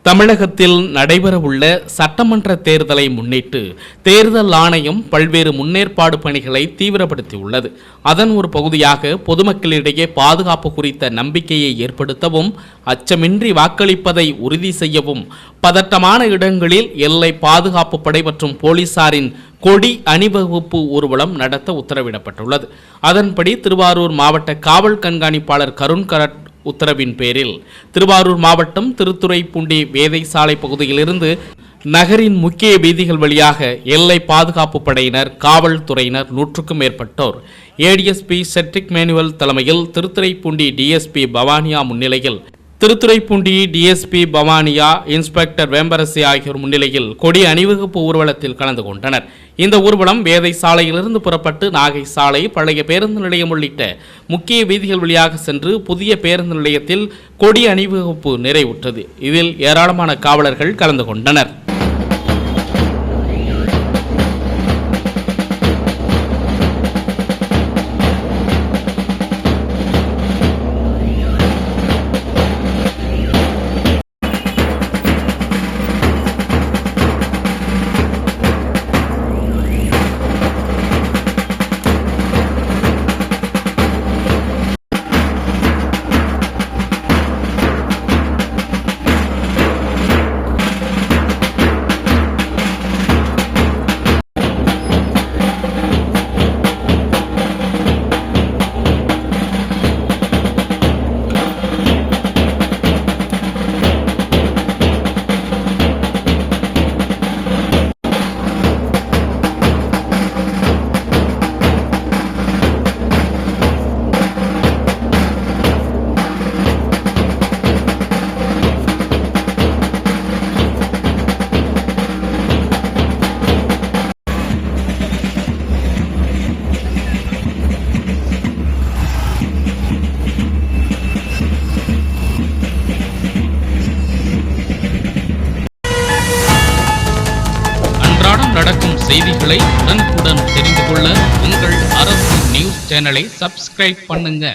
தமிழகத்தில் நடைபெறவுள்ள சட்டமன்ற தேர்தலை முன்னிட்டு தேர்தல் ஆணையம் பல்வேறு முன்னேற்பாடு பணிகளை தீவிரப்படுத்தியுள்ளது. அதன் ஒரு பகுதியாக பொதுமக்களிடையே பாதுகாப்பு குறித்த நம்பிக்கையை ஏற்படுத்தவும், அச்சமின்றி வாக்களிப்பதை உறுதி செய்யவும் பதட்டமான இடங்களில் எல்லை பாதுகாப்பு படை மற்றும் போலீசாரின் கொடி அணிவகுப்பு ஊர்வலம் நடத்த உத்தரவிடப்பட்டுள்ளது. அதன்படி திருவாரூர் மாவட்ட காவல் கண்காணிப்பாளர் கருண் கரட் உத்தரவின் பேரில் திருவாரூர் மாவட்டம் திருத்துறைப்பூண்டி வேதைசாலை பகுதியிலிருந்து நகரின் முக்கிய வீதிகள் வழியாக எல்லை பாதுகாப்பு படையினர், காவல்துறையினர் 100க்கும் மேற்பட்டோர் ஏடிஎஸ்பி செட்ரிக் மேனுவல் தலைமையில், திருத்துறைப்பூண்டி டிஎஸ்பி பவானியா முன்னிலையில், திருத்துறைப்பூண்டி டிஎஸ்பி பவானியா, இன்ஸ்பெக்டர் வேம்பரசி ஆகியோர் முன்னிலையில் கொடி அணிவகுப்பு ஊர்வலத்தில் கலந்து கொண்டனர். இந்த ஊர்வலம் வேதை சாலையிலிருந்து புறப்பட்டு நாகை சாலை, பழைய பேருந்து நிலையம் உள்ளிட்ட முக்கிய வீதிகள் வழியாக சென்று புதிய பேருந்து நிலையத்தில் கொடி அணிவகுப்பு நிறைவுற்றது. இதில் ஏராளமான காவலர்கள் கலந்து கொண்டனர். நடக்கும் செய்திகளை உடனுக்குடன் தெரிந்து கொள்ள உங்கள் அரசு நியூஸ் சேனலை சப்ஸ்கிரைப் பண்ணுங்க.